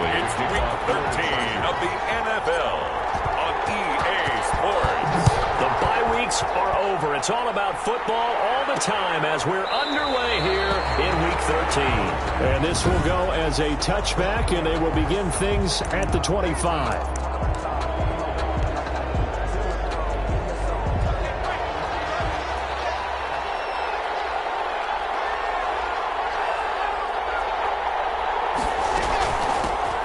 It's Week 13 of the NFL on EA Sports. The bye weeks are over. It's all about football all the time as we're underway here in Week 13. And this will go as a touchback, and they will begin things at the 25.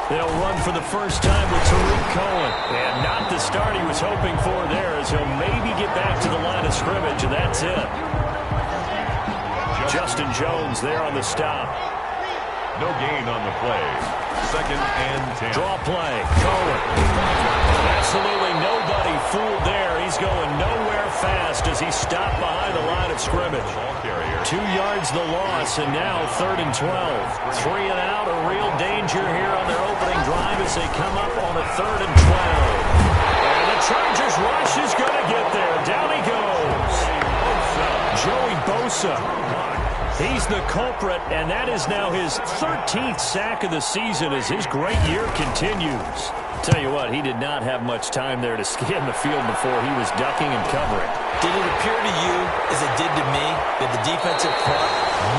They'll run for the first time with Tariq Cohen. And not the start he was hoping for there, as he'll maybe get back to the line of scrimmage, and that's it. Justin Jones there on the stop. No gain on the play. 2nd and 10. Draw play. Cohen. Absolutely nobody fooled there. He's going nowhere fast as he stopped behind the line of scrimmage. 2 yards the loss, and now 3rd and 12. 3 and out, a real danger here on their opening drive as they come up on a 3rd and 12. And the Chargers rush is going to get there. Down he goes. Joey Bosa. He's the culprit, and that is now his 13th sack of the season as his great year continues. Tell you what, he did not have much time there to scan the field before he was ducking and covering. Did it appear to you, as it did to me, that the defensive front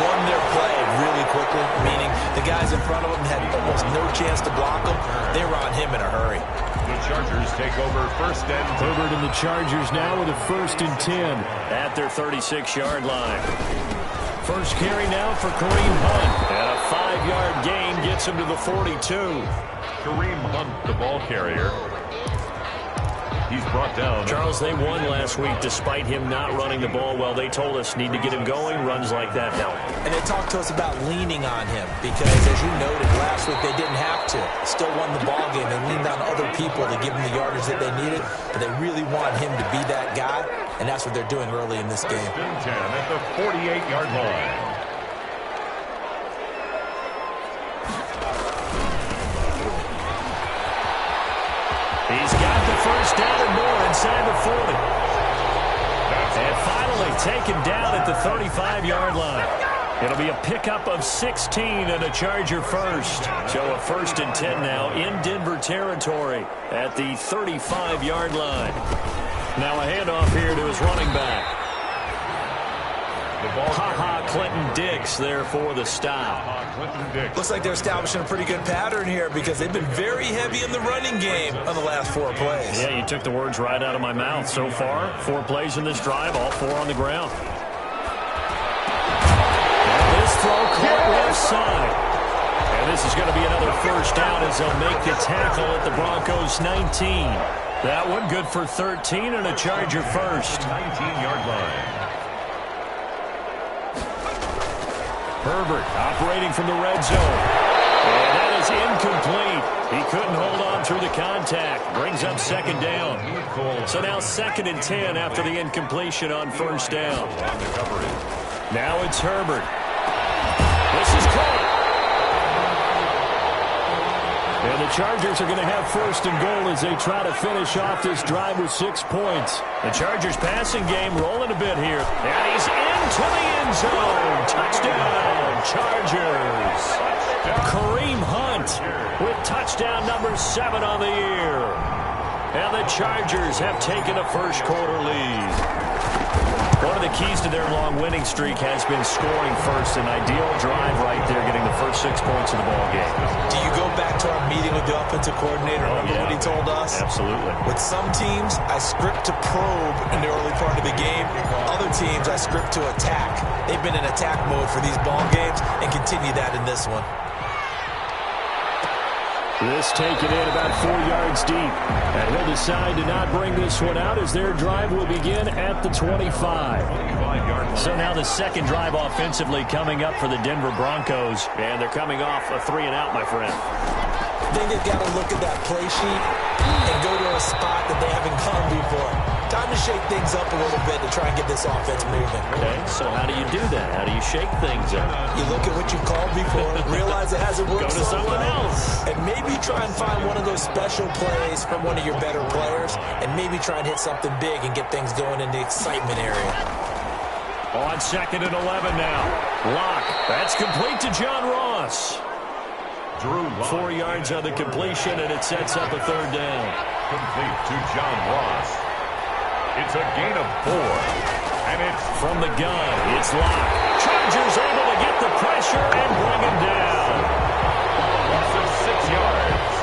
won their play really quickly, meaning the guys in front of them had almost no chance to block them? They were on him in a hurry. The Chargers take over 1st and 10. Herbert and the Chargers now with a 1st and 10. At their 36-yard line. First carry now for Kareem Hunt. And a 5-yard gain gets him to the 42. Kareem Hunt, the ball carrier. He's brought down. Charles, they won last week despite him not running the ball well. They told us need to get him going. Runs like that help. And they talked to us about leaning on him because, as you noted, last week they didn't have to. Still won the ball game. They leaned on other people to give them the yardage that they needed, but they really want him to be that guy, and that's what they're doing early in this game. 1st and 10 at the 48-yard line. He's got the first down and more inside the 40. And finally taken down at the 35-yard line. It'll be a pickup of 16 and a Charger first. So a 1st and 10 now in Denver territory at the 35-yard line. Now a handoff here to his running back. Clinton Dix there for the stop. Looks like they're establishing a pretty good pattern here because they've been very heavy in the running game on the last 4 plays. Yeah, you took the words right out of my mouth. So far, 4 plays in this drive, all 4 on the ground. And this throw caught left side. And this is going to be another first down as they'll make the tackle at the Broncos' 19. That one good for 13 and a Charger first. 19-yard line. Herbert operating from the red zone. And that is incomplete. He couldn't hold on through the contact. Brings up 2nd down. So now 2nd and 10 after the incompletion on 1st down. Now it's Herbert. This is caught. And the Chargers are going to have 1st and goal as they try to finish off this drive with 6 points. The Chargers passing game rolling a bit here. And he's into the end zone. Touchdown, Chargers. Kareem Hunt with touchdown number 7 on the year. And the Chargers have taken a first-quarter lead. One of the keys to their long winning streak has been scoring first. An ideal drive right there, getting the first 6 points of the ball game. Do you go back to our meeting with the offensive coordinator? Remember what he told us? Absolutely. With some teams, I script to probe in the early part of the game. Other teams, I script to attack. They've been in attack mode for these ball games and continue that in this one. This taken in about 4 yards deep. And he'll decide to not bring this one out as their drive will begin at the 25. So now the second drive offensively coming up for the Denver Broncos. And they're coming off a 3 and out, my friend. I think they've got to look at that play sheet and go to a spot that they haven't gone before. Time to shake things up a little bit to try and get this offense moving. Okay, so how do you do that? How do you shake things up? You look at what you've called before, realize it hasn't worked Go to so something well, else. and maybe try and find one of those special plays from one of your better players, and maybe try and hit something big and get things going in the excitement area. On 2nd and 11 now. Lock. That's complete to John Ross. 4 yards on the completion, and it sets up a 3rd down. Complete to John Ross. It's a gain of 4. And it's from the gun. It's locked. Chargers able to get the pressure and bring him down. Loss of 6 yards.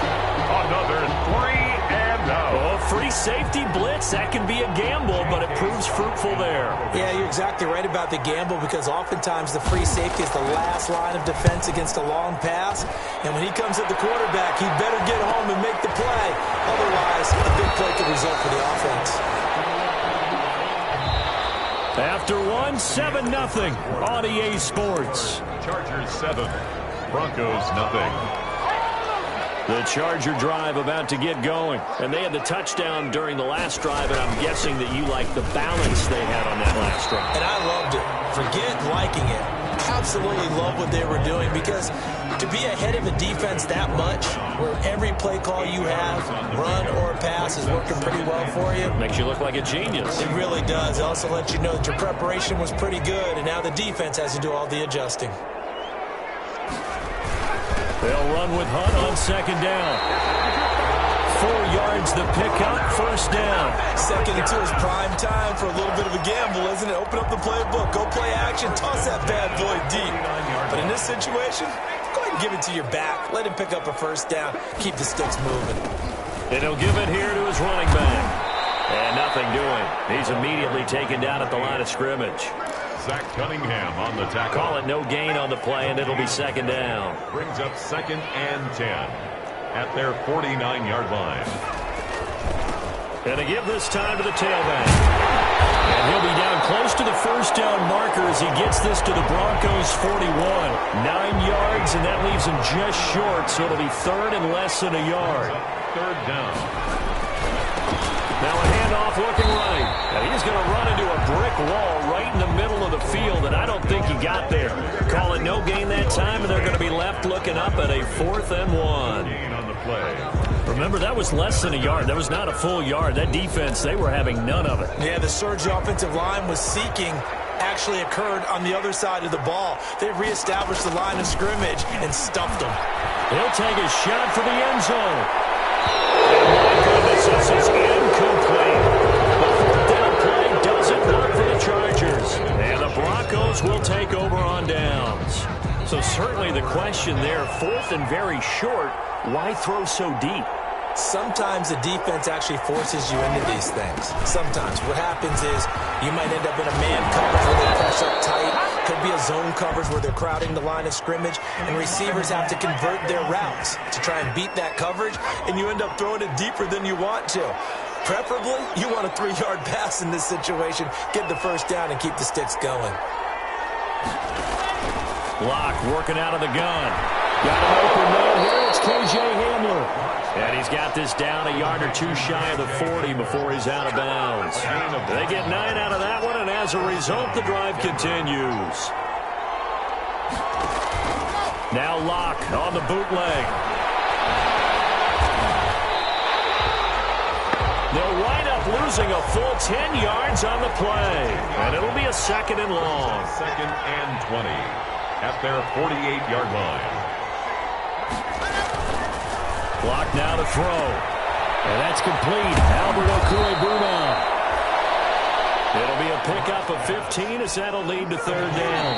Another 3 and out. Oh, free safety blitz. That can be a gamble, but it proves fruitful there. Yeah, you're exactly right about the gamble, because oftentimes the free safety is the last line of defense against a long pass. And when he comes at the quarterback, he better get home and make the play. Otherwise, a big play could result for the offense. After 7-0 on EA Sports. Chargers 7, Broncos nothing. The Charger drive about to get going. And they had the touchdown during the last drive, and I'm guessing that you like the balance they had on that last drive. And I loved it. Forget liking it. Absolutely love what they were doing, because to be ahead of a defense that much, where every play call you have, run or pass, is working pretty well for you. Makes you look like a genius. It really does. It also lets you know that your preparation was pretty good, and now the defense has to do all the adjusting. They'll run with Hunt on 2nd down. 4 yards the pickup, 1st down. 2nd and 2 is prime time for a little bit of a gamble, isn't it? Open up the playbook, go play action, toss that bad boy deep. But in this situation, go ahead and give it to your back. Let him pick up a 1st down. Keep the sticks moving. And he'll give it here to his running back. And nothing doing. He's immediately taken down at the line of scrimmage. Zach Cunningham on the tackle. Call it no gain on the play, and it'll be 2nd down. Brings up 2nd and 10 at their 49-yard line. And to give this time to the tailback. And he'll be down close to the 1st down marker as he gets this to the Broncos' 41. 9 yards, and that leaves him just short, so it'll be 3rd and less than a yard. 3rd down. Now a handoff looking right. And he's going to run into a brick wall right in the middle of the field, and I don't think he got there. Call it no gain that time, and they're going to be left looking up at a 4th and 1. Gain on the play. Remember, that was less than a yard. That was not a full yard. That defense, they were having none of it. Yeah, the surge the offensive line was seeking actually occurred on the other side of the ball. They reestablished the line of scrimmage and stuffed them. He'll take a shot for the end zone. Oh, my goodness, this is incomplete. The 4th down play doesn't work for the Chargers. And the Broncos will take over on downs. So certainly the question there, 4th and very short, why throw so deep? Sometimes the defense actually forces you into these things. Sometimes. What happens is you might end up in a man coverage where they press up tight. Could be a zone coverage where they're crowding the line of scrimmage, and receivers have to convert their routes to try and beat that coverage, and you end up throwing it deeper than you want to. Preferably, you want a 3-yard pass in this situation. Get the 1st down and keep the sticks going. Lock working out of the gun. Got an open man here. It's KJ Hamler. And he's got this down a yard or 2 shy of the 40 before he's out of bounds. They get 9 out of that one, and as a result, the drive continues. Now Lock on the bootleg. They'll wind up losing a full 10 yards on the play. And it'll be a 2nd and long. 2nd and 20 at their 48-yard line. Block now to throw. And that's complete. Albert Okwuegbunam. It'll be a pickup of 15 as that'll lead to 3rd down.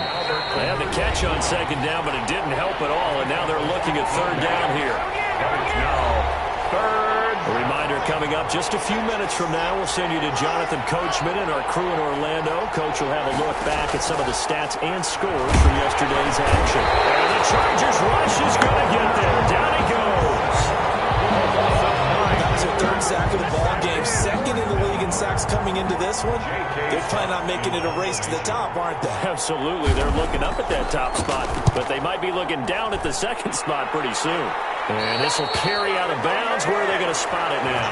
They had the catch on 2nd down, but it didn't help at all, and now they're looking at 3rd down here. It's now 3rd. A reminder coming up just a few minutes from now, we'll send you to Jonathan Coachman and our crew in Orlando. Coach will have a look back at some of the stats and scores from yesterday's action. And the Chargers rush is going to get there. Down he goes. That was their 3rd sack of the ball game. 2nd in the league in sacks coming into this one. They're planning on making it a race to the top, aren't they? Absolutely. They're looking up at that top spot, but they might be looking down at the 2nd spot pretty soon. And this will carry out of bounds. Where are they going to spot it now?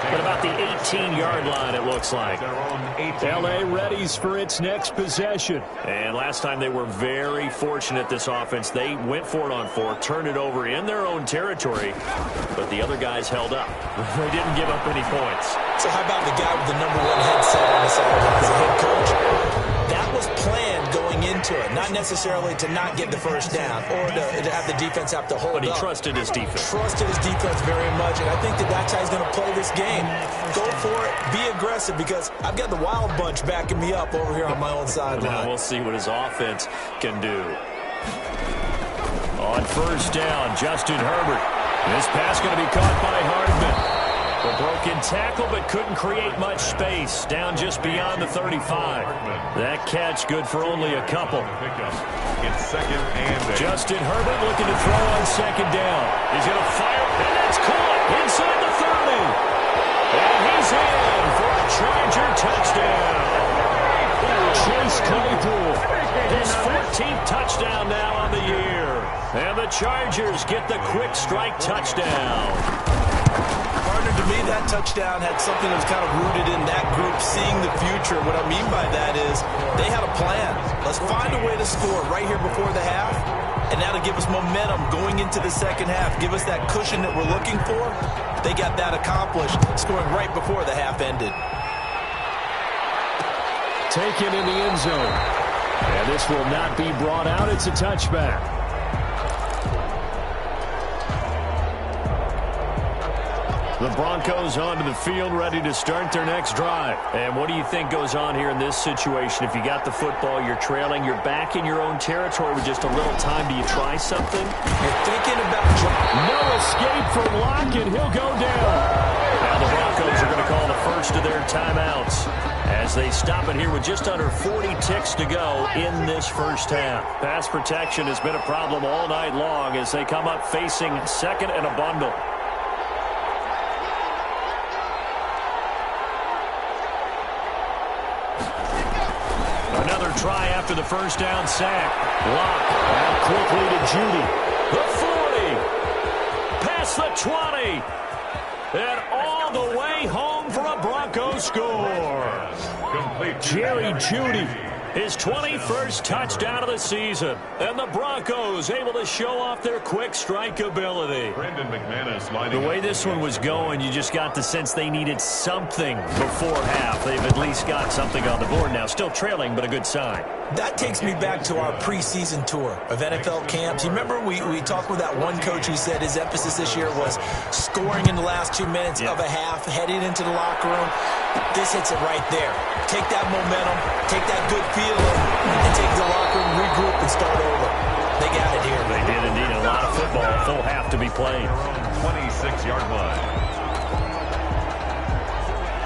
At about the 18-yard line, it looks like. L.A. readies for its next possession. And last time they were very fortunate, this offense. They went for it on 4, turned it over in their own territory, but the other guys held up. They didn't give up any points. So how about the guy with the #1 headset on the sideline as a head coach? That was planned going into into it, not necessarily to not get the first down or to have the defense have to hold up. But he trusted his defense. Trusted his defense very much, and I think that's how he's going to play this game. Go for it, be aggressive, because I've got the wild bunch backing me up over here on my own sideline. Now we'll see what his offense can do. On first down, Justin Herbert. This pass going to be caught by Hardman. A broken tackle, but couldn't create much space. Down just beyond the 35. That catch good for only a couple. It's second and 8. Justin Herbert looking to throw on second down. He's going to fire, and that's caught inside the 30. And he's in for a Charger touchdown. Chase Claypool, his 14th touchdown now on the year. And the Chargers get the quick strike touchdown. To me, that touchdown had something that was kind of rooted in that group seeing the future. What I mean by that is they had a plan. Let's find a way to score right here before the half, and that'll give us momentum going into the second half, give us that cushion that we're looking for. They got that accomplished, scoring right before the half ended. Taken in the end zone. And this will not be brought out. It's a touchback. The Broncos onto the field, ready to start their next drive. And what do you think goes on here in this situation? If you got the football, you're trailing, you're back in your own territory with just a little time. Do you try something? You're thinking about... No escape from Locke, and he'll go down. Now the Broncos are going to call the first of their timeouts as they stop it here with just under 40 ticks to go in this first half. Pass protection has been a problem all night long as they come up facing second and a bundle. Another try after the first down sack. Locke out quickly to Judy. The 40. Past the 20. And all the way home for a Broncos score. Jerry Judy, his 21st touchdown of the season. And the Broncos able to show off their quick strike ability. The way this one was going, you just got the sense they needed something before half. They've at least got something on the board now. Still trailing, but a good sign. That takes me back to our preseason tour of NFL camps. You remember we talked with that one coach who said his emphasis this year was scoring in the last 2 minutes of a half, heading into the locker room. This hits it right there. Take that momentum, take that good feeling, and take the locker room, regroup, and start over. They got it here. They did indeed. A lot of football, a full half to be played. 26-yard line.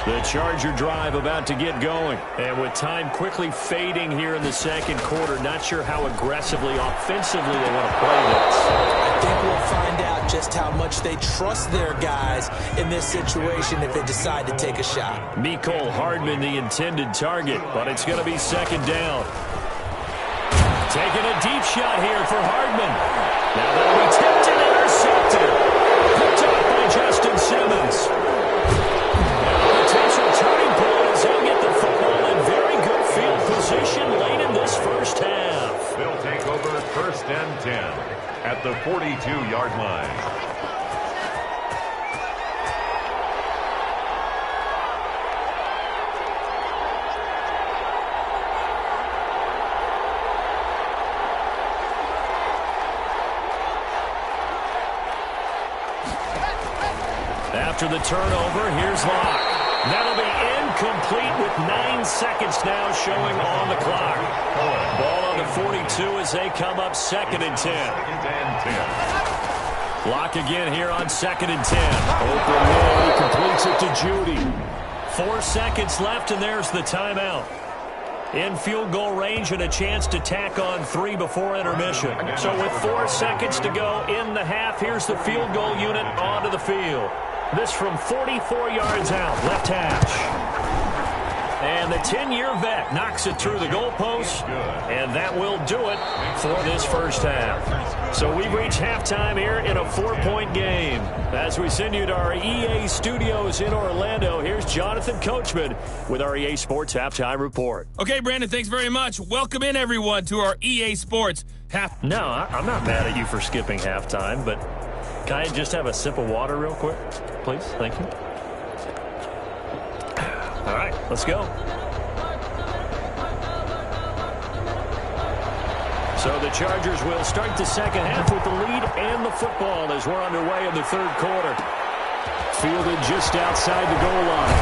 The Charger drive about to get going. And with time quickly fading here in the second quarter, not sure how aggressively, offensively they want to play this. I think we'll find out just how much they trust their guys in this situation if they decide to take a shot. Mecole Hardman, the intended target, but it's going to be second down. Taking a deep shot here for Hardman. Now that'll be tipped and intercepted. Picked up by Justin Simmons. Turning point as he'll get the football in very good field position late in this first half. They'll take over first and 10 at the 42-yard line. After the turnover, here's Locke. That'll be incomplete with 9 seconds now showing on the clock. Ball on the 42 as they come up second and 10. Locke again here on second and 10. Open man, he completes it to Judy. 4 seconds left, and there's the timeout. In field goal range and a chance to tack on 3 before intermission. So with 4 seconds to go in the half, here's the field goal unit onto the field. This from 44 yards out, left hash. And the 10-year vet knocks it through the goalpost, and that will do it for this first half. So we've reached halftime here in a 4-point game. As we send you to our EA studios in Orlando, here's Jonathan Coachman with our EA Sports Halftime Report. Okay, Brandon, thanks very much. Welcome in, everyone, to our EA Sports half. No, I'm not mad at you for skipping halftime, but can I just have a sip of water real quick, please? Thank you. All right, let's go. So the Chargers will start the second half with the lead and the football as we're underway in the third quarter. Fielded just outside the goal line.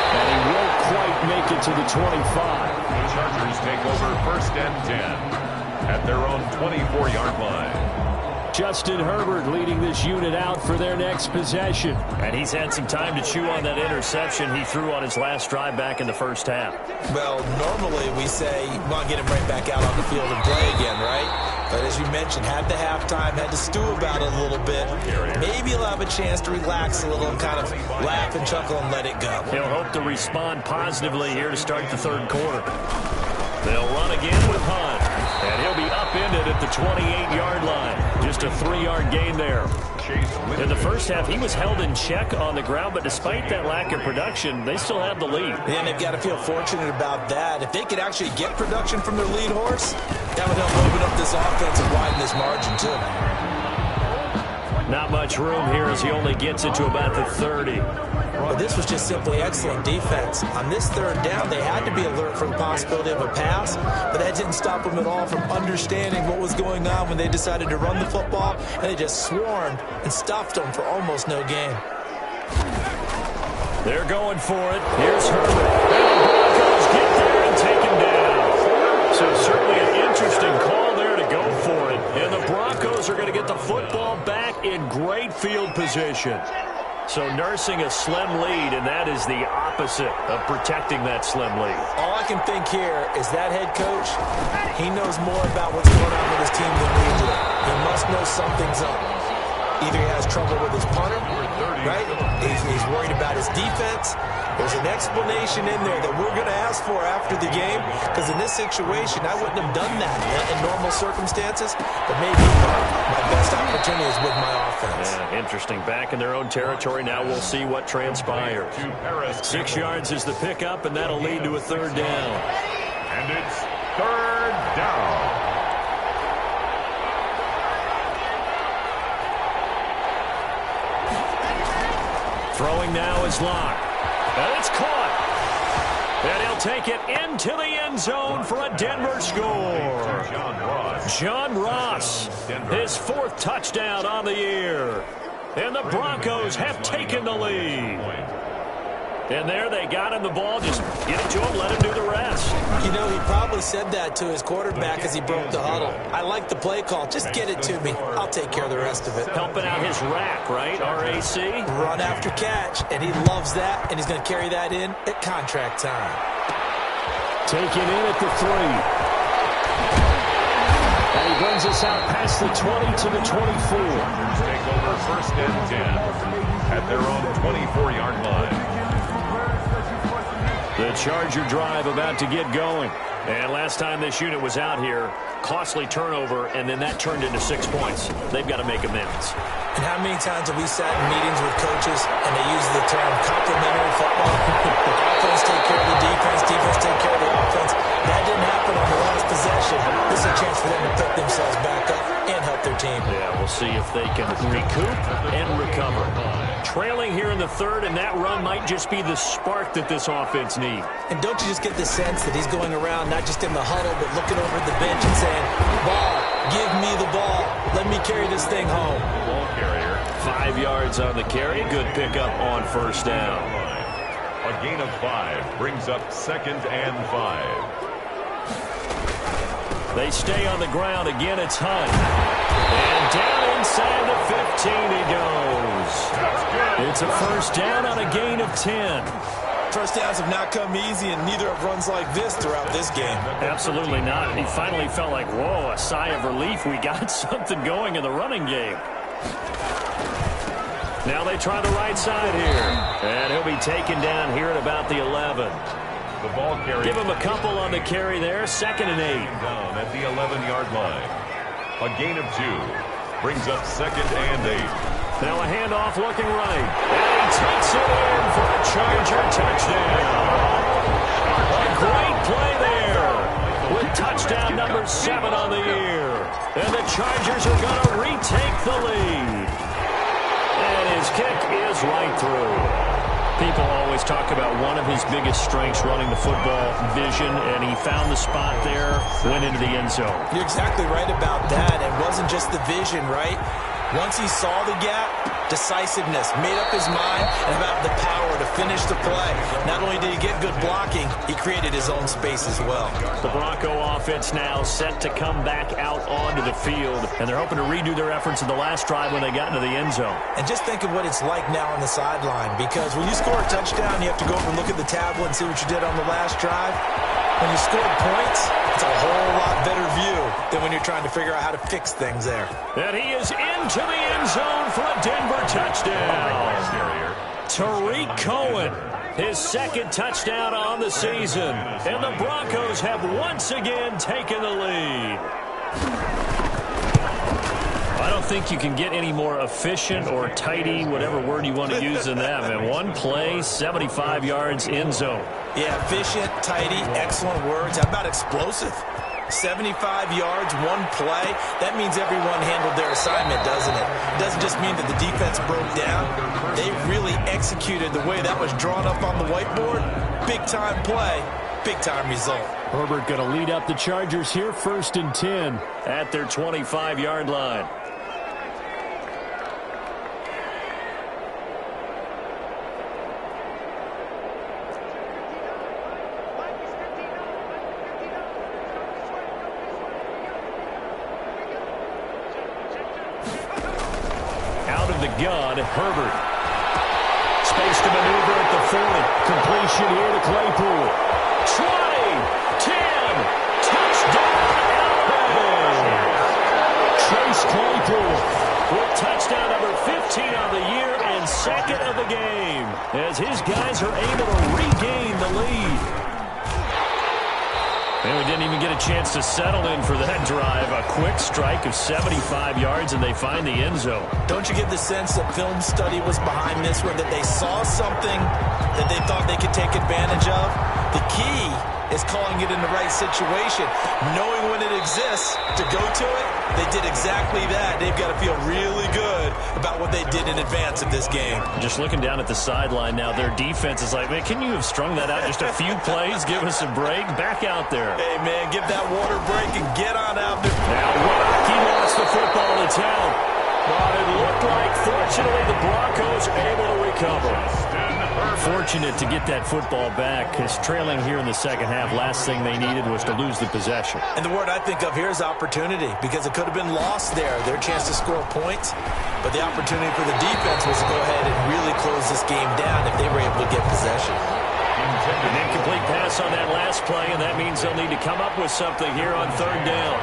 And he won't quite make it to the 25. The Chargers take over 1st and 10 at their own 24-yard line. Justin Herbert leading this unit out for their next possession. And he's had some time to chew on that interception he threw on his last drive back in the first half. Well, normally we say you want to get him right back out on the field and play again, right? But as you mentioned, had the halftime, had to stew about it a little bit. Maybe he'll have a chance to relax a little and kind of laugh and chuckle and let it go. He'll hope to respond positively here to start the third quarter. They'll run again with Hunt. And he'll be upended at the 28-yard line. Just a 3-yard gain there. In the first half, he was held in check on the ground, but despite that lack of production, they still have the lead. And they've got to feel fortunate about that. If they could actually get production from their lead horse, that would help open up this offense and widen this margin, too. Not much room here as he only gets it to about the 30. But this was just simply excellent defense. On this third down, they had to be alert for the possibility of a pass, but that didn't stop them at all from understanding what was going on when they decided to run the football, and they just swarmed and stuffed them for almost no gain. They're going for it. Here's Herbert. And the Broncos get there and take him down. So certainly an interesting call there to go for it. And the Broncos are going to get the football back in great field position. So nursing a slim lead, and that is the opposite of protecting that slim lead. All I can think here is that head coach, he knows more about what's going on with his team than we do. He must know something's up. Either he has trouble with his punter, right? He's worried about his defense. There's an explanation in there that we're going to ask for after the game, because in this situation, I wouldn't have done that in normal circumstances, but maybe my best opportunity is with my offense. Yeah, interesting. Back in their own territory. Now we'll see what transpires. 6 yards is the pickup, and that'll lead to a third down. And it's third down. Throwing now is Locke. And it's caught. And he'll take it into the end zone for a Denver score. John Ross, his 4th touchdown on the year. And the Broncos have taken the lead. And there they got him the ball. Just get it to him, let him do the rest. You know, he probably said that to his quarterback as he broke the huddle. I like the play call. Just get it to me. I'll take care of the rest of it. Helping out his rack, right? RAC? Run after catch. And he loves that, and he's going to carry that in at contract time. Taken in at the 3. And he brings us out past the 20 to the 24. Take over 1st and 10 at their own 24-yard line. The Charger drive about to get going. And last time this unit was out here, costly turnover, and then that turned into 6 points. They've got to make amends. And how many times have we sat in meetings with coaches and they use the term complementary football? Offense take care of the defense, defense take care of the offense. That didn't happen on the last possession. This is a chance for them to pick themselves back up and help their team. Yeah, we'll see if they can recoup and recover. Trailing here in the third, and that run might just be the spark that this offense needs. And don't you just get the sense that he's going around not just in the huddle, but looking over at the bench and saying, ball, give me the ball. Let me carry this thing home. Ball carrier. 5 yards on the carry. Good pickup on first down. A gain of 5 brings up 2nd and 5. They stay on the ground. Again, it's Hunt. And down inside the 15 he goes. It's a first down on a gain of 10. First downs have not come easy, and neither have runs like this throughout this game. Absolutely not. And he finally felt like, whoa, a sigh of relief. We got something going in the running game. Now they try the right side here. And he'll be taken down here at about the 11. The ball carrier. Give him a couple on the carry there. 2nd and 8. Down at the 11-yard line. A gain of 2 brings up 2nd and 8. Now a handoff looking right. And he takes it in for a Charger touchdown. A great play there with touchdown number 7 on the year. And the Chargers are going to retake the lead. And his kick is right through. People always talk about one of his biggest strengths running the football, vision, and he found the spot there, went into the end zone. You're exactly right about that. It wasn't just the vision, right? Once he saw the gap, decisiveness, made up his mind, and about the power to finish the play. Not only did he get good blocking, he created his own space as well. The Bronco offense now set to come back out onto the field, and they're hoping to redo their efforts in the last drive when they got into the end zone. And just think of what it's like now on the sideline, because when you score a touchdown, you have to go over and look at the tablet and see what you did on the last drive. When you score points, it's a whole lot better view than when you're trying to figure out how to fix things there. And he is into the end zone for a Denver touchdown. Tariq Cohen, his second touchdown on the season. And the Broncos have once again taken the lead. I don't think you can get any more efficient or tidy, whatever word you want to use in that. And one play, 75 yards, end zone. Yeah, efficient, tidy, excellent words. How about explosive? 75 yards, one play. That means everyone handled their assignment, doesn't it? It doesn't just mean that the defense broke down. They really executed the way that was drawn up on the whiteboard. Big-time play, big-time result. Herbert going to lead up the Chargers here, 1st and 10 at their 25-yard line. Gun, Herbert. Space to maneuver at the 40. Completion here to Claypool. 20, 10, touchdown, Alabama. Chase Claypool with touchdown number 15 on the year and second of the game as his guys are able to regain the lead. And we didn't even get a chance to settle in for that drive. A quick strike of 75 yards, and they find the end zone. Don't you get the sense that film study was behind this one, that they saw something that they thought they could take advantage of? The key is calling it in the right situation, knowing when it exists to go to it. They did exactly that. They've got to feel really good about what they did in advance of this game. Just looking down at the sideline now, their defense is like, man, can you have strung that out just a few plays? Give us a break. Back out there. Hey, man, give that water break and get on out there. Now, he lost the football to town. But it looked like, fortunately, the Broncos able to recover. Fortunate to get that football back, because trailing here in the second half, last thing they needed was to lose the possession. And the word I think of here is opportunity, because it could have been lost there, their chance to score points. But the opportunity for the defense was to go ahead and really close this game down if they were able to get possession. An incomplete pass on that last play, and that means they'll need to come up with something here on 3rd down.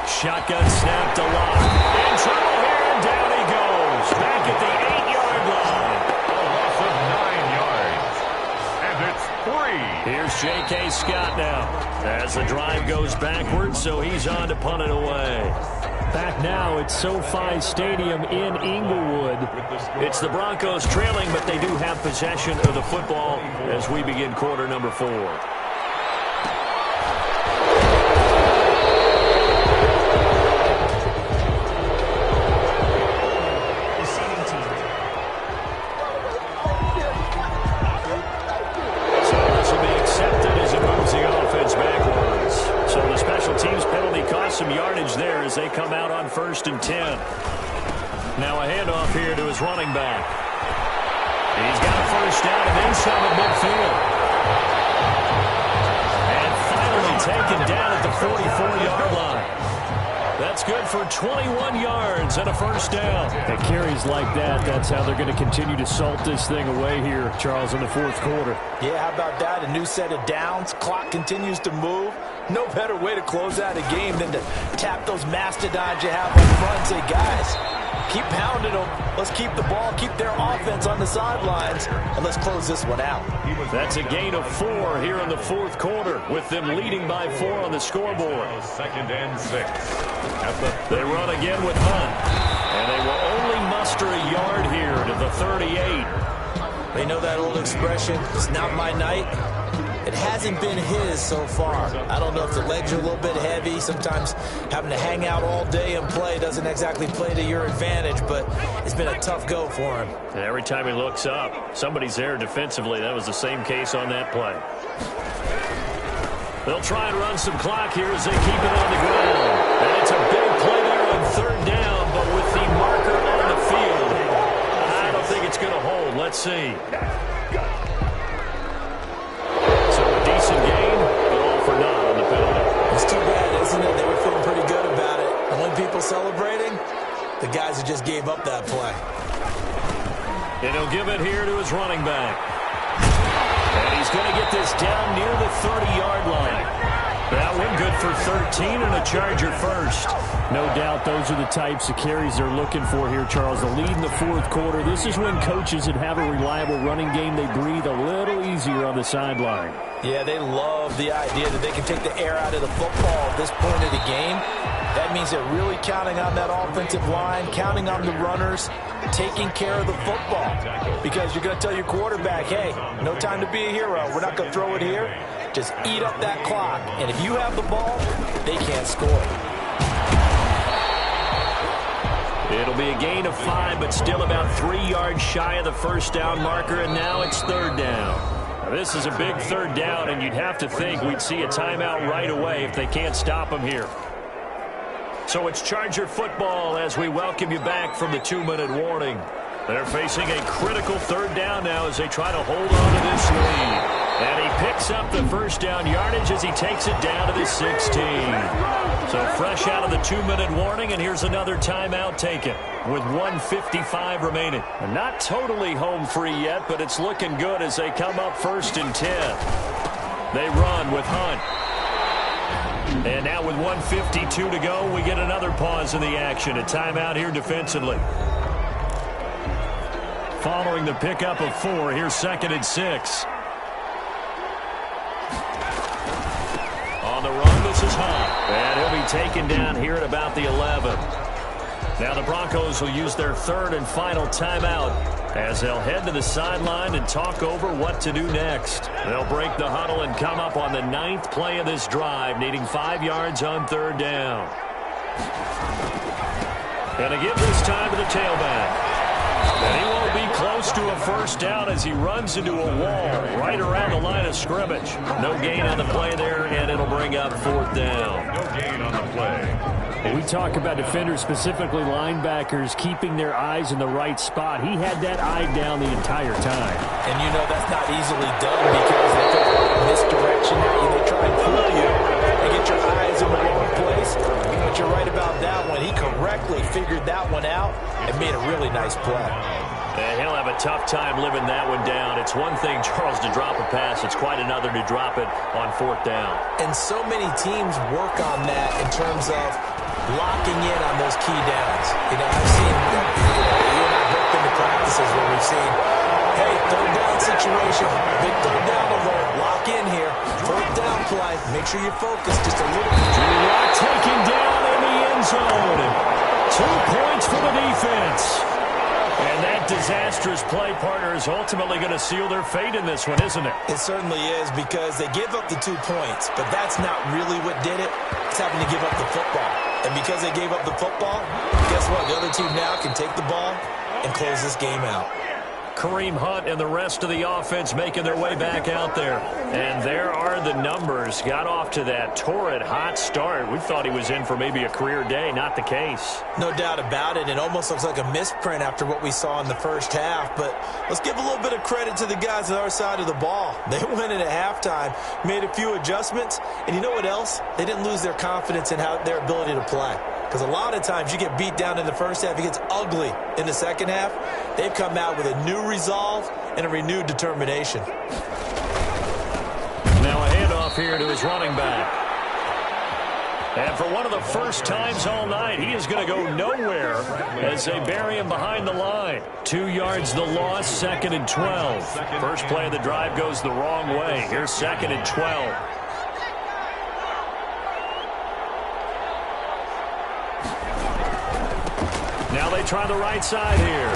Shotgun snap to Lott. In trouble here, and down he goes. Back at the 8-yard line. A loss of 9 yards. And it's 3. Here's J.K. Scott now as the drive goes backwards, so he's on to punt it away. Back now at SoFi Stadium in Inglewood. It's the Broncos trailing, but they do have possession of the football as we begin quarter number 4. Some yardage there as they come out on 1st and 10. Now a handoff here to his running back. He's got a first down and then some at midfield. And finally taken down at the 44-yard line. That's good for 21 yards and a first down. And carries like that, that's how they're going to continue to salt this thing away here, Charles, in the 4th quarter. Yeah, how about that? A new set of downs. Clock continues to move. No better way to close out a game than to tap those mastodons you have up front and say, guys, keep pounding them. Let's keep the ball, keep their offense on the sidelines, and let's close this one out. That's a gain of 4 here in the 4th quarter, with them leading by 4 on the scoreboard. 2nd and 6. They run again with Hunt, and they will only muster a yard here to the 38. They know that old expression, it's not my night. It hasn't been his so far. I don't know if the legs are a little bit heavy. Sometimes having to hang out all day and play doesn't exactly play to your advantage, but it's been a tough go for him. And every time he looks up, somebody's there defensively. That was the same case on that play. They'll try and run some clock here as they keep it on the ground. And it's a big play there on third down, but with the marker on the field, I don't think it's going to hold. Let's see. So a decent gain, but all for naught on the penalty. It's too bad, isn't it? They were feeling pretty good about it. The only people celebrating, the guys who just gave up that play. And he'll give it here to his running back. And he's going to get this down near the 30-yard line. That one good for 13 and a Charger first. No doubt those are the types of carries they're looking for here, Charles. The lead in the fourth quarter. This is when coaches that have a reliable running game, they breathe a little easier on the sideline. Yeah, they love the idea that they can take the air out of the football at this point of the game. That means they're really counting on that offensive line, counting on the runners, taking care of the football. Because you're going to tell your quarterback, hey, no time to be a hero. We're not going to throw it here. Just eat up that clock. And if you have the ball, they can't score. It'll be a gain of 5, but still about 3 yards shy of the first down marker, and now it's third down. Now, this is a big third down, and you'd have to think we'd see a timeout right away if they can't stop them here. So it's Charger football as we welcome you back from the 2-minute warning. They're facing a critical third down now as they try to hold on to this lead. And he picks up the first down yardage as he takes it down to the 16. So fresh out of the 2-minute warning, and here's another timeout taken with 1:55 remaining. And not totally home free yet, but it's looking good as they come up 1st and 10. They run with Hunt. And now with 1:52 to go, we get another pause in the action. A timeout here defensively. Following the pickup of 4, here's 2nd and 6. On the run, this is Hunt. And he'll be taken down here at about the 11. Now the Broncos will use their 3rd and final timeout as they'll head to the sideline and talk over what to do next. They'll break the huddle and come up on the 9th play of this drive, needing 5 yards on 3rd down. And a give this time to the tailback. And he won't be close to a first down as he runs into a wall right around the line of scrimmage. No gain on the play there, and it'll bring up 4th down. No gain on the play. When we talk about defenders, specifically linebackers, keeping their eyes in the right spot. He had that eye down the entire time. And you know that's not easily done because they throw a misdirection at you. They try and fool you and get your eyes in the wrong place. But you're right about that one. He correctly figured that one out and made a really nice play. And he'll have a tough time living that one down. It's one thing, Charles, to drop a pass. It's quite another to drop it on 4th down. And so many teams work on that in terms of locking in on those key downs. You know, I've seen, you and I both been to practices where we've seen, hey, 3rd down situation, big 3rd down alert, lock in here, 4th down play, make sure you focus just a little bit. Drew Lock taken down in the end zone. 2 points for the defense. And that disastrous play, partner, is ultimately going to seal their fate in this one, isn't it? It certainly is because they give up the 2 points, but that's not really what did it. It's having to give up the football. And because they gave up the football, guess what? The other team now can take the ball and close this game out. Kareem Hunt and the rest of the offense making their way back out there. And there are the numbers. Got off to that torrid hot start. We thought he was in for maybe a career day. Not the case. No doubt about it. It almost looks like a misprint after what we saw in the first half. But let's give a little bit of credit to the guys on our side of the ball. They went in at halftime, made a few adjustments. And you know what else? They didn't lose their confidence in their ability to play. Because a lot of times you get beat down in the first half. It gets ugly in the second half. They've come out with a new resolve and a renewed determination. Now a handoff here to his running back. And for one of the first times all night, he is going to go nowhere as they bury him behind the line. 2 yards the loss, 2nd and 12. First play of the drive goes the wrong way. Here's 2nd and 12. Now they try the right side here.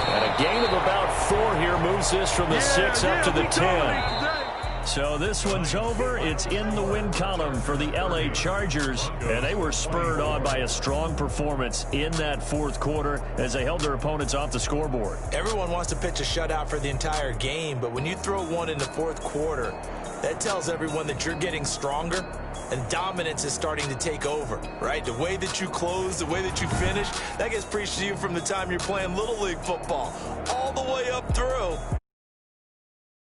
And a gain of about 4 here moves this from the 6 up to the 10. So this one's over. It's in the win column for the L.A. Chargers, and they were spurred on by a strong performance in that fourth quarter as they held their opponents off the scoreboard. Everyone wants to pitch a shutout for the entire game, but when you throw one in the fourth quarter, that tells everyone that you're getting stronger and dominance is starting to take over, right? The way that you close, the way that you finish, that gets preached to you from the time you're playing Little League football all